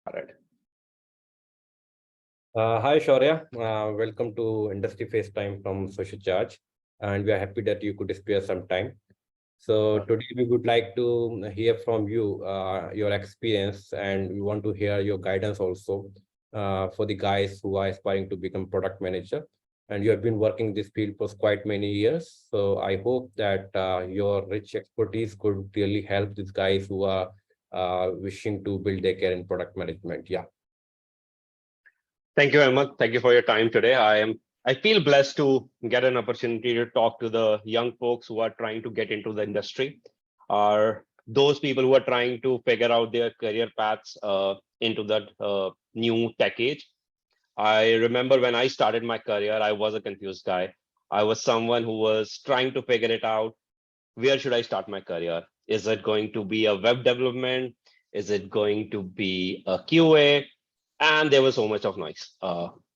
Alright. Hi, Shourya. Welcome to Industry FaceTime from Social Charge. And we are happy that you could spare some time. So today we would like to hear from you, your experience, and we want to hear your guidance also for the guys who are aspiring to become product manager. And you have been working this field for quite many years. So I hope that your rich expertise could really help these guys who are wishing to build their career in product management. Yeah. Thank you very much. Thank you for your time today. I feel blessed to get an opportunity to talk to the young folks who are trying to get into the industry, or those people who are trying to figure out their career paths into that new tech age. I remember when I started my career, I was a confused guy. I was someone who was trying to figure it out. Where should I start my career? Is it going to be a web development? Is it going to be a QA? And there was so much of noise.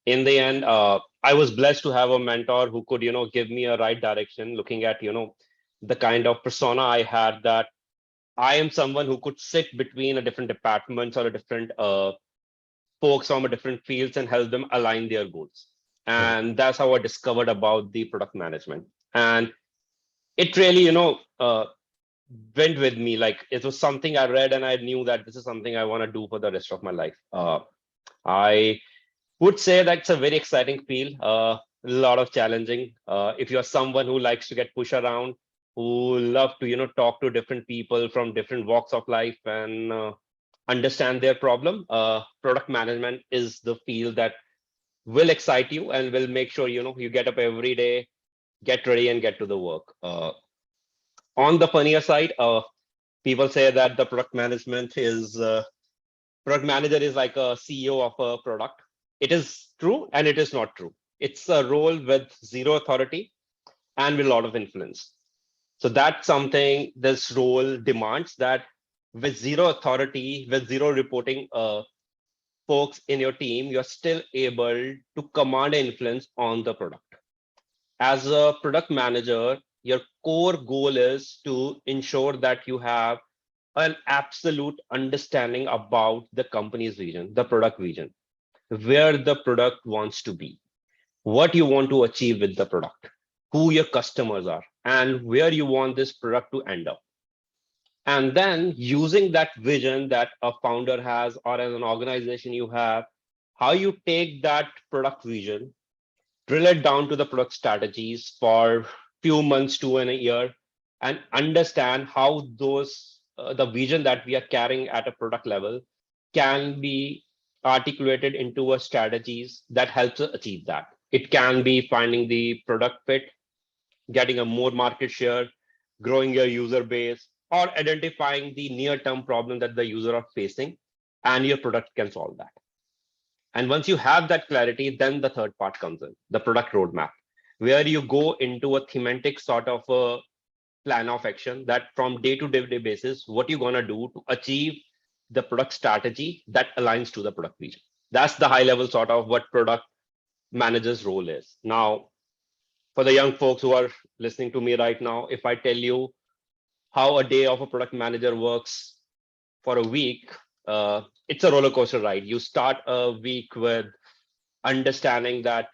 In the end, I was blessed to have a mentor who could, give me a right direction, looking at, the kind of persona I had, that I am someone who could sit between a different departments or a different folks from a different fields and help them align their goals. And that's how I discovered about the product management. And it really, went with me. Like, it was something I read and I knew that this is something I want to do for the rest of my life. I would say that's a very exciting field, a lot of challenging. If you're someone who likes to get pushed around, who love to, talk to different people from different walks of life and understand their problem, product management is the field that will excite you and will make sure, you get up every day, get ready and get to the work. On the funnier side, people say that the product manager is like a CEO of a product. It is true and it is not true. It's a role with zero authority and with a lot of influence. So that's something this role demands, that with zero authority, with zero reporting folks in your team, you're still able to command influence on the product. As a product manager, your core goal is to ensure that you have an absolute understanding about the company's vision, the product vision, where the product wants to be, what you want to achieve with the product, who your customers are, and where you want this product to end up. And then using that vision that a founder has, or as an organization you have, how you take that product vision, drill it down to the product strategies for few months to in a year, and understand how those the vision that we are carrying at a product level can be articulated into a strategies that helps us achieve that. It can be finding the product fit, getting a more market share, growing your user base, or identifying the near-term problem that the user are facing, and your product can solve that. And once you have that clarity, then the third part comes in, the product roadmap, where you go into a thematic sort of a plan of action, that from day-to-day basis, what you're going to do to achieve the product strategy that aligns to the product vision. That's the high level sort of what product manager's role is. Now, for the young folks who are listening to me right now, if I tell you how a day of a product manager works for a week, it's a roller coaster ride. You start a week with understanding that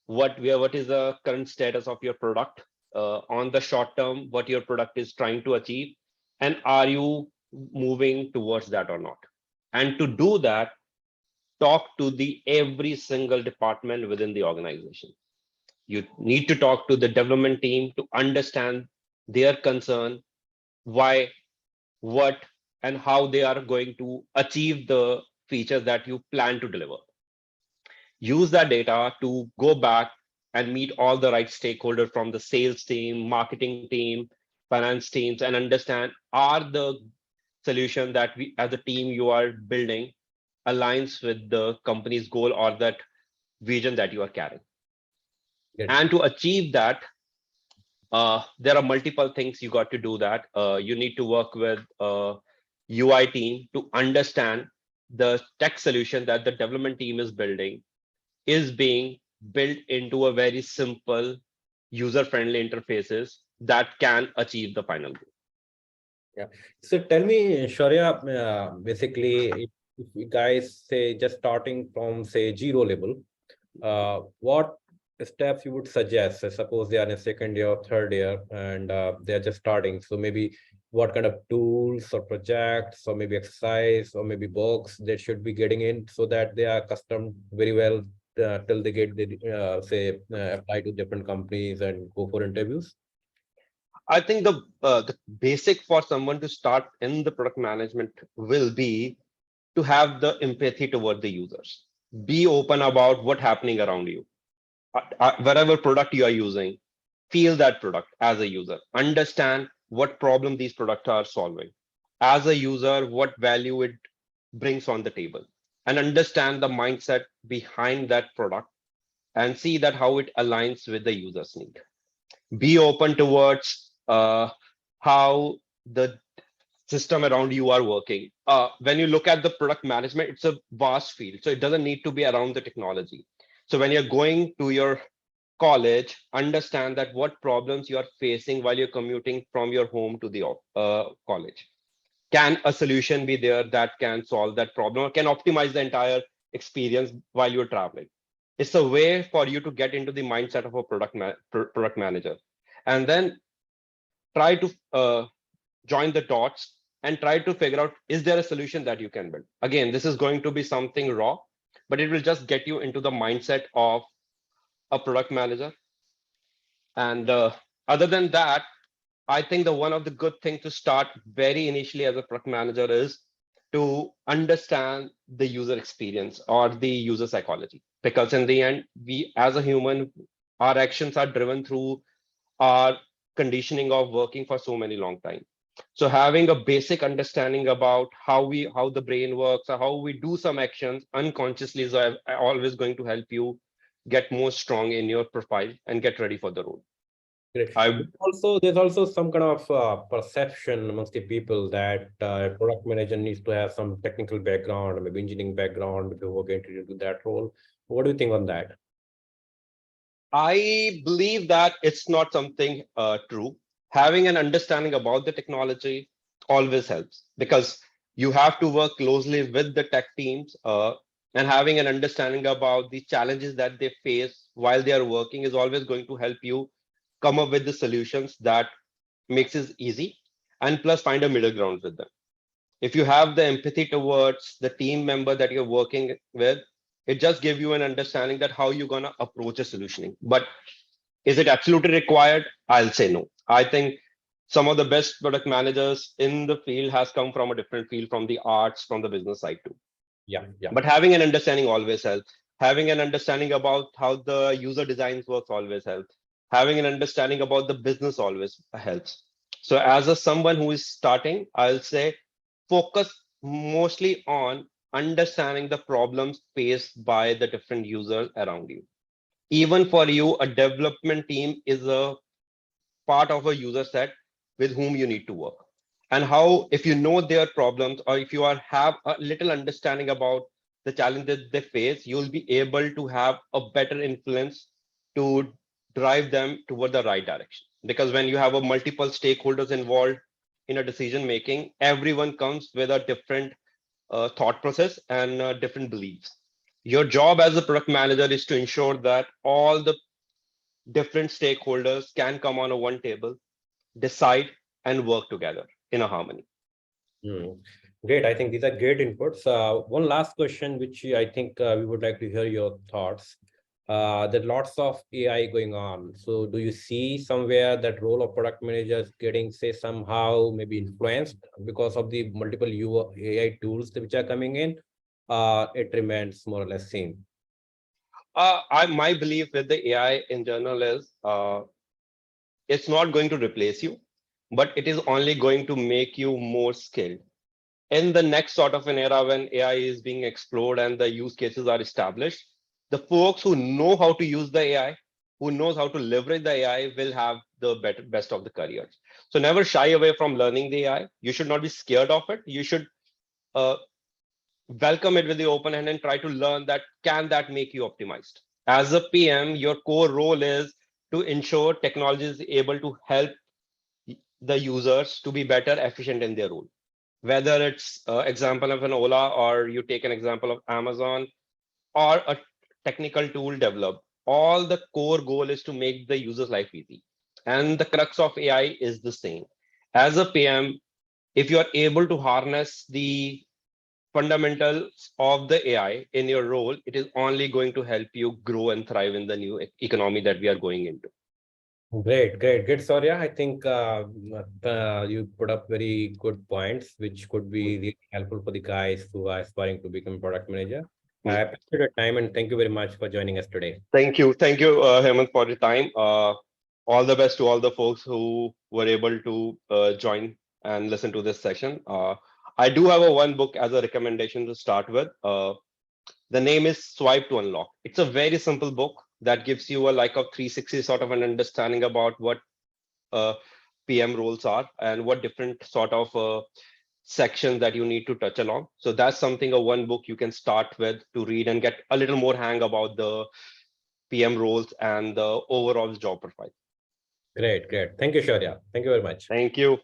what is the current status of your product, on the short term, what your product is trying to achieve, and are you moving towards that or not. And to do that, talk to the every single department within the organization. You need to talk to the development team to understand their concern, why, what, and how they are going to achieve the features that you plan to deliver. Use that data to go back and meet all the right stakeholders from the sales team, marketing team, finance teams, and understand, are the solution that we as a team you are building aligns with the company's goal or that vision that you are carrying. Good. And to achieve that, there are multiple things you got to do that. You need to work with UI team to understand the tech solution that the development team is building is being built into a very simple, user-friendly interfaces that can achieve the final goal. Yeah. So tell me, Shourya, basically, if you guys say just starting from say zero level, what steps you would suggest? So suppose they are in second year or third year and they're just starting. So maybe what kind of tools or projects or maybe exercise or maybe books they should be getting in so that they are accustomed very well till they get the say apply to different companies and go for interviews. I think the basic for someone to start in the product management will be to have the empathy toward the users. Be open about what's happening around you. Whatever product you are using, feel that product as a user. Understand what problem these products are solving. As a user, what value it brings on the table, and understand the mindset behind that product and see that how it aligns with the user's need. Be open towards how the system around you are working. When you look at the product management, it's a vast field, so it doesn't need to be around the technology. So when you're going to your college, understand that what problems you are facing while you're commuting from your home to the college. Can a solution be there that can solve that problem or can optimize the entire experience while you're traveling? It's a way for you to get into the mindset of a product manager, and then try to join the dots and try to figure out, is there a solution that you can build? Again, this is going to be something raw, but it will just get you into the mindset of a product manager. And other than that, I think the one of the good things to start very initially as a product manager is to understand the user experience or the user psychology. Because in the end, we as a human, our actions are driven through our conditioning of working for so many long time. So having a basic understanding about how the brain works or how we do some actions unconsciously is always going to help you get more strong in your profile and get ready for the role. Great. I Also, there's also some kind of perception amongst the people that product manager needs to have some technical background, maybe engineering background before getting into that role. What do you think on that? I believe that it's not something true. Having an understanding about the technology always helps, because you have to work closely with the tech teams, and having an understanding about the challenges that they face while they are working is always going to help you come up with the solutions that makes it easy, and plus find a middle ground with them. If you have the empathy towards the team member that you're working with, it just gives you an understanding that how you're going to approach a solutioning. But is it absolutely required? I'll say no. I think some of the best product managers in the field has come from a different field, from the arts, from the business side too. Yeah, yeah. But having an understanding always helps. Having an understanding about how the user designs works always helps. Having an understanding about the business always helps. So as a someone who is starting, I'll say focus mostly on understanding the problems faced by the different users around you. Even for you, a development team is a part of a user set with whom you need to work. And how, if you know their problems, or if you are have a little understanding about the challenges they face, you'll be able to have a better influence to drive them toward the right direction. Because when you have a multiple stakeholders involved in a decision making, everyone comes with a different thought process and different beliefs. Your job as a product manager is to ensure that all the different stakeholders can come on a one table, decide, and work together in a harmony. Hmm. Great. I think these are great inputs. One last question, which I think we would like to hear your thoughts. There are lots of AI going on. So do you see somewhere that role of product managers getting, say, somehow maybe influenced because of the multiple AI tools which are coming in? It remains more or less same. My belief with the AI in general is it's not going to replace you, but it is only going to make you more skilled. In the next sort of an era when AI is being explored and the use cases are established, the folks who know how to use the AI, who knows how to leverage the AI, will have the best of the careers. So never shy away from learning the AI. You should not be scared of it. You should uh, welcome it with the open hand and try to learn that can that make you optimized. As a PM, your core role is to ensure technology is able to help the users to be better efficient in their role. whether it's example of an Ola, or you take an example of Amazon, or a technical tool developed, all the core goal is to make the user's life easy. And the crux of AI is the same. As a PM, if you are able to harness the fundamentals of the AI in your role, it is only going to help you grow and thrive in the new economy that we are going into. Great, great, good, Surya. I think you put up very good points, which could be really helpful for the guys who are aspiring to become product manager. I Mm. appreciate your time and thank you very much for joining us today. Thank you, Hemant, for your time. All the best to all the folks who were able to join and listen to this session. I do have one book as a recommendation to start with. The name is Swipe to Unlock. It's a very simple book that gives you a like a 360 sort of an understanding about what uh, PM roles are and what different sort of sections that you need to touch along. So that's something, a one book you can start with to read and get a little more hang about the PM roles and the overall job profile. Great, great. Thank you, Shaurya. Thank you very much. Thank you.